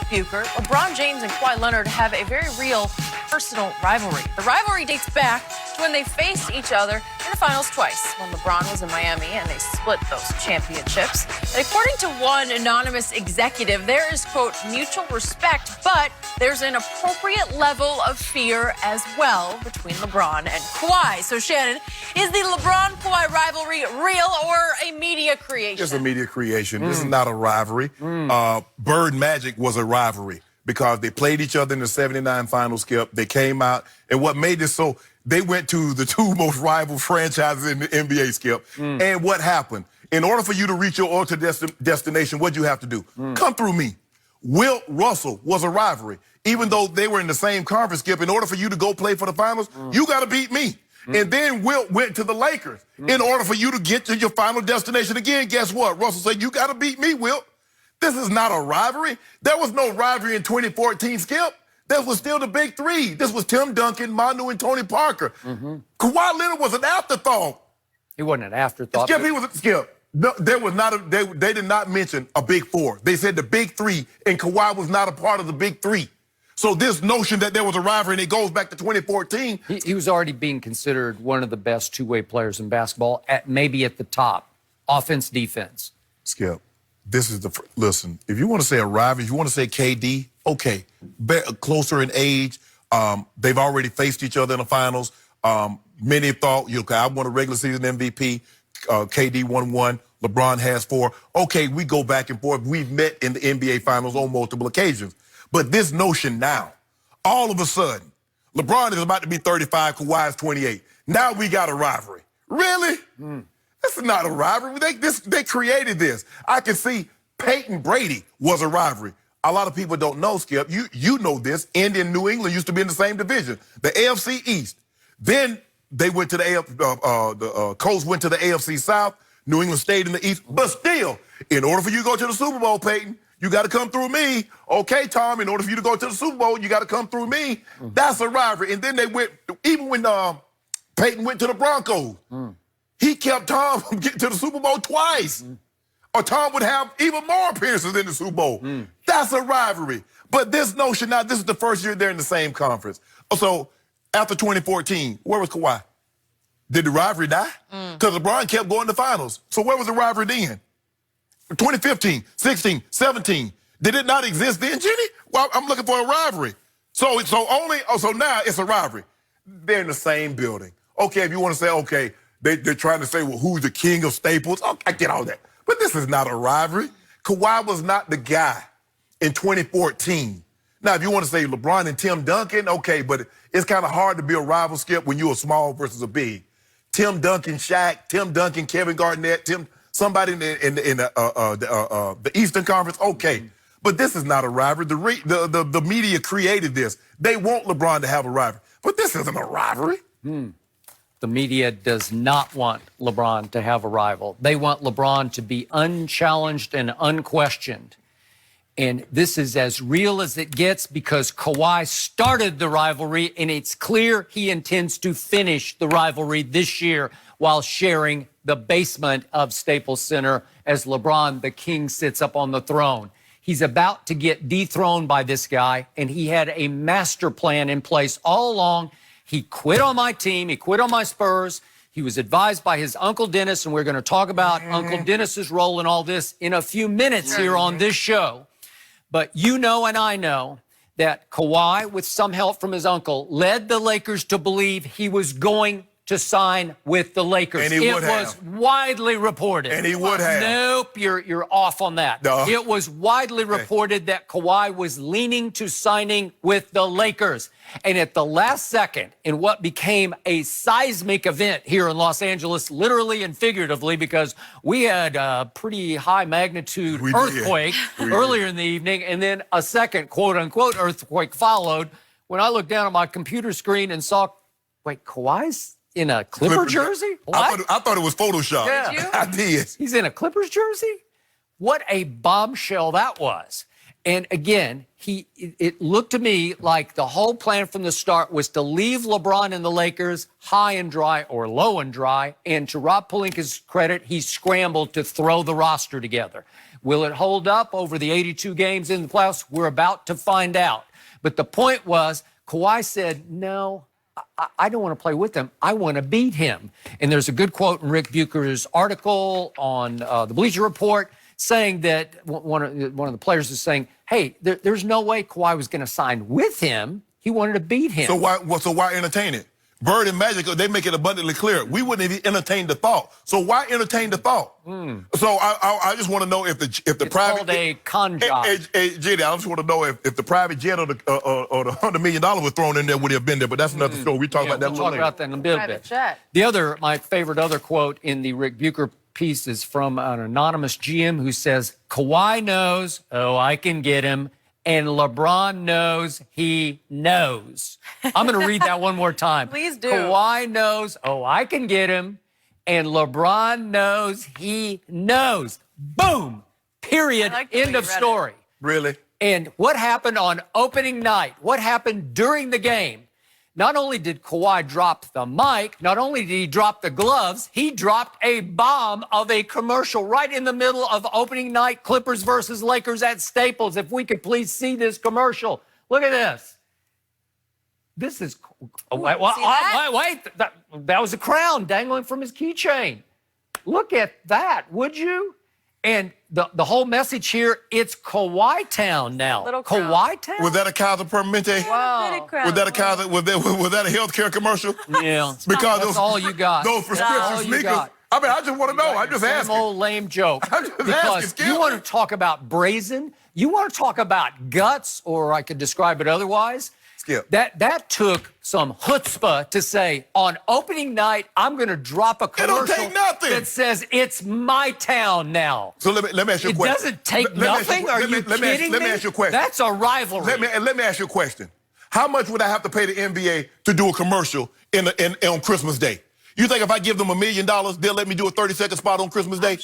Bucher, LeBron James and Kawhi Leonard have a very real personal rivalry. The rivalry dates back to when they faced each other in the finals twice, when LeBron was in Miami and they split those championships. And according to one anonymous executive, there is, quote, mutual respect, but there's an appropriate level of fear as well between LeBron and Kawhi. So, Shannon, is the LeBron-Kawhi rivalry real or a media creation? It's a media creation. This is not a rivalry. Bird Magic was a rivalry because they played each other in the 79 final, Skip. They came out, and what made this so, they went to the two most rival franchises in the NBA, Skip. And what happened? In order for you to reach your ultimate destination, what'd you have to do? Come through me. Wilt Russell was a rivalry. Even though they were in the same conference, Skip, in order for you to go play for the finals, you got to beat me. And then Wilt went to the Lakers. In order for you to get to your final destination again, guess what? Russell said, you got to beat me, Wilt. This is not a rivalry. There was no rivalry in 2014, Skip. This was still the big three. This was Tim Duncan, Manu, and Tony Parker. Kawhi Leonard was an afterthought. He wasn't an afterthought. Skip, he was Skip. No, there was not a, they did not mention a big four. They said the big three, and Kawhi was not a part of the big three. So this notion that there was a rivalry, and it goes back to 2014. He was already being considered one of the best two-way players in basketball, maybe at the top, offense, defense. Skip, this is the, listen, if you want to say a rivalry, if you want to say KD, okay, closer in age. They've already faced each other in the finals. Many thought, I won a regular season MVP. KD won 1. LeBron has 4. Okay, we go back and forth. We've met in the NBA finals on multiple occasions. But this notion now, all of a sudden, LeBron is about to be 35, Kawhi is 28. Now we got a rivalry. Really? This is not a rivalry. They created this. I can see Peyton Brady was a rivalry. A lot of people don't know, Skip. You know this. Indy and New England used to be in the same division, the AFC East. Then they went to the Colts went to the AFC South. New England stayed in the East. But still, in order for you to go to the Super Bowl, Peyton, you got to come through me. Okay, Tom, in order for you to go to the Super Bowl, you got to come through me. That's a rivalry. And then they went, even when Peyton went to the Broncos, he kept Tom from getting to the Super Bowl twice. Or Tom would have even more appearances in the Super Bowl. That's a rivalry. But this notion, now this is the first year they're in the same conference. So after 2014, where was Kawhi? Did the rivalry die? Because LeBron kept going to finals. So where was the rivalry then? 2015, 16, 17. Did it not exist then, Jimmy? Well, I'm looking for a rivalry. So now it's a rivalry. They're in the same building. Okay, if you want to say, okay, they're trying to say, well, who's the king of staples? Okay, I get all that. But this is not a rivalry. Kawhi was not the guy in 2014. Now, if you want to say LeBron and Tim Duncan, okay, but it's kind of hard to be a rival, Skip, when you're a small versus a big. Tim Duncan, Shaq, Tim Duncan, Kevin Garnett, somebody in the Eastern Conference, okay. But this is not a rivalry. The media created this. They want LeBron to have a rivalry. But this isn't a rivalry. The media does not want LeBron to have a rival. They want LeBron to be unchallenged and unquestioned. And this is as real as it gets because Kawhi started the rivalry, and it's clear he intends to finish the rivalry this year while sharing the basement of Staples Center as LeBron, the king, sits up on the throne. He's about to get dethroned by this guy, and he had a master plan in place all along. He quit on my team. He quit on my Spurs. He was advised by his Uncle Dennis, and we're going to talk about Uncle Dennis's role in all this in a few minutes here on this show. But you know and I know that Kawhi, with some help from his uncle, led the Lakers to believe he was going to sign with the Lakers. And he would have. It was widely reported. And he would have. Nope, you're off on that. No. It was widely reported that Kawhi was leaning to signing with the Lakers. And at the last second, in what became a seismic event here in Los Angeles, literally and figuratively, because we had a pretty high magnitude earthquake earlier in the evening, and then a second quote-unquote earthquake followed, when I looked down at my computer screen and saw, wait, Kawhi's in a Clipper jersey? What? I thought it was Photoshop. Yeah. Did you? I did. He's in a Clippers jersey? What a bombshell that was. And again, it looked to me like the whole plan from the start was to leave LeBron and the Lakers high and dry or low and dry. And to Rob Pelinka's credit, he scrambled to throw the roster together. Will it hold up over the 82 games in the playoffs? We're about to find out. But the point was, Kawhi said, no, I don't want to play with him. I want to beat him. And there's a good quote in Rick Bucher's article on the Bleacher Report saying that one of the players is saying, hey, there's no way Kawhi was going to sign with him. He wanted to beat him. So why entertain it? Bird and Magic, they make it abundantly clear. We wouldn't even entertain the thought. So why entertain the thought? So I just want to know if the it's private called a con job. JD, I just want to know if the private jet or the $100 million was thrown in there, would he have been there? But that's another story. We talk about that a little later. We'll talk about that in a little Private bit. jet. My favorite other quote in the Rick Bucher piece is from an anonymous GM who says, Kawhi knows, oh, I can get him. And LeBron knows he knows. I'm going to read that one more time. Please do. Kawhi knows, oh, I can get him. And LeBron knows he knows. Boom. Period. End of story. Really? And what happened on opening night? What happened during the game? Not only did Kawhi drop the mic, not only did he drop the gloves, he dropped a bomb of a commercial right in the middle of opening night, Clippers versus Lakers at Staples. If we could please see this commercial. Look at this. This is... wait, that was a crown dangling from his keychain. Look at that, would you? And the whole message here, it's Kawhi Town now. Kawhi Town? Was that a Kaiser Permanente? Wow. Was that a Kaiser? Was that a healthcare commercial? Yeah. Because that's all you got. Those prescription sneakers. I mean, I just want to know. I'm just asking. Same old lame joke. I'm just because asking, you want to talk about brazen, you want to talk about guts, or I could describe it otherwise. Skip. That took some chutzpah to say, on opening night, I'm going to drop a commercial that says it's my town now. So let me ask you a question. It doesn't take nothing? Are you kidding me? Let me ask you a question. That's a rivalry. Let me ask you a question. How much would I have to pay the NBA to do a commercial on Christmas Day? You think if I give them $1 million, they'll let me do a 30-second spot on Christmas Day?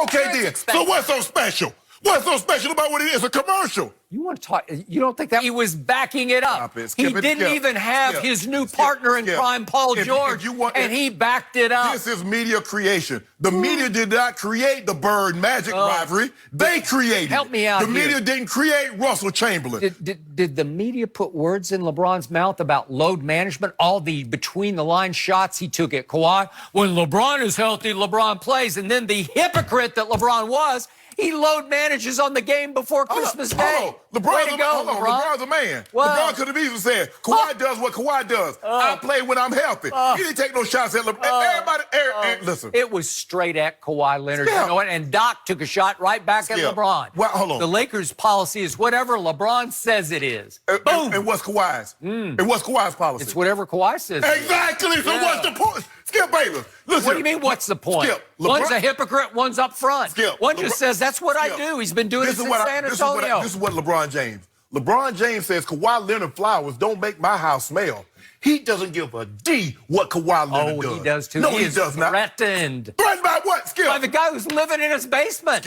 Okay, then. So what's so special? What's so special about what it is? A commercial. You want to talk? You don't think that he was backing it up? He didn't even have his new partner in crime, Paul George, and he backed it up. This is media creation. The media did not create the Bird Magic rivalry. They created it. Help me out. The media didn't create Russell Chamberlain. Did the media put words in LeBron's mouth about load management? All the between-the-line shots he took at Kawhi. When LeBron is healthy, LeBron plays, and then the hypocrite that LeBron was, he load manages on the game before Christmas Day. LeBron's a man. LeBron could have easily said, Kawhi does what Kawhi does. I play when I'm healthy. He didn't take no shots at LeBron. Everybody, listen. It was straight at Kawhi Leonard. You know what? And Doc took a shot right back at LeBron. Well, hold on. The Lakers' policy is whatever LeBron says it is. Boom. And what's Kawhi's? And what's Kawhi's policy? It's whatever Kawhi says. Exactly. So what's the point? Skip Bayless. Listen. What do you mean, what's the point? Skip. One's a hypocrite, one's up front. One just says, that's what I do. He's been doing it since San Antonio. This is what LeBron James. LeBron James says, Kawhi Leonard flowers don't make my house smell. He doesn't give a D what Kawhi Leonard does. Oh, he does too. No, he does not. Threatened. Threatened by what, Skip? By the guy who's living in his basement.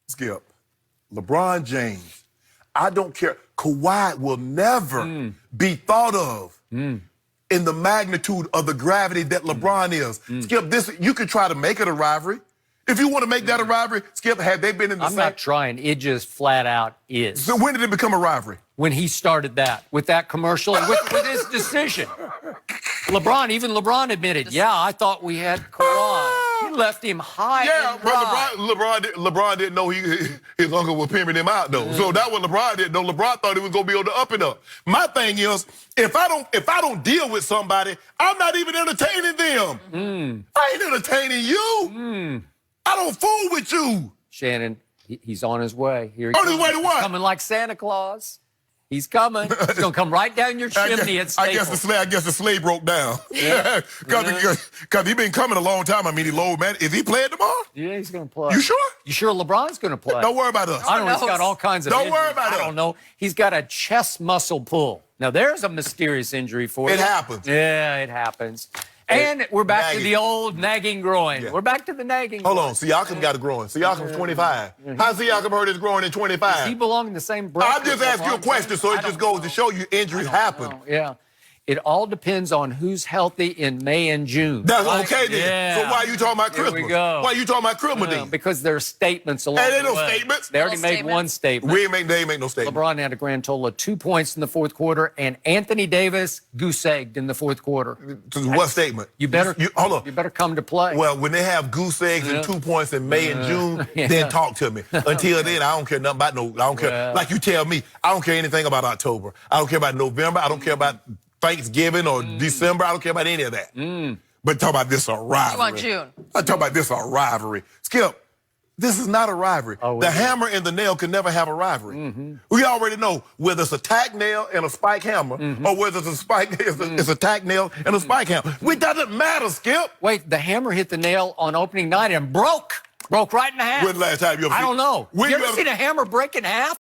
Skip. LeBron James. I don't care. Kawhi will never be thought of in the magnitude of the gravity that LeBron is. Skip, you could try to make it a rivalry. If you want to make that a rivalry, Skip, had they been in the I'm not trying. It just flat out is. So when did it become a rivalry? When he started that, with that commercial, and with his decision. Even LeBron admitted, I thought we had Kawhi. He left him high and dry. But LeBron didn't know his uncle was pimping him out, though. So that what LeBron didn't know. LeBron thought he was going to be on the up and up. My thing is, if I don't deal with somebody, I'm not even entertaining them. I ain't entertaining you. I don't fool with you. Shannon, he's on his way. Here he on his way to what? Coming like Santa Claus. He's coming. He's going to come right down your chimney at Staples. I guess the sleigh broke down. Because he's been coming a long time. I mean, is he playing tomorrow? Yeah, he's going to play. You sure? You sure LeBron's going to play? Don't worry about us. I don't know. He's got all kinds of Don't worry about us. I don't know. He's got a chest muscle pull. Now, there's a mysterious injury for you. It happens. Yeah, it happens. And we're back to the old nagging groin. Yeah. We're back to the nagging groin. Hold on. Siakam got a groin. Siakam's 25. How's Siakam hurt his groin in 25? Does he belong in the same bracket? I'm just asking you a question, so it just goes to show you injuries happen. Yeah. It all depends on who's healthy in May and June. That's right? okay then. Yeah. So why are you talking about Here Christmas? we go. Why are you talking about Christmas then? Because there are statements along Hey, there the ain't no way. statements. They already Little made one statement. They ain't make no statement. LeBron had a grand total of 2 points in the fourth quarter, and Anthony Davis goose-egged in the fourth quarter. What statement? You better hold on. You better come to play. Well, when they have goose eggs and 2 points in May and June, then talk to me. Until then, I don't care nothing about I don't care. Like you tell me, I don't care anything about October. I don't care about November. I don't care about Thanksgiving or December. I don't care about any of that. But talk about this a rivalry. You want June? I talk about this a rivalry. Skip, this is not a rivalry. The hammer and the nail can never have a rivalry. We already know whether it's a tack nail and a spike hammer or whether it's a spike, it's a tack nail and a spike hammer. It doesn't matter, Skip. Wait, the hammer hit the nail on opening night and broke right in half. When the last time you ever I seen- don't know. When You you ever ever- seen a hammer break in half?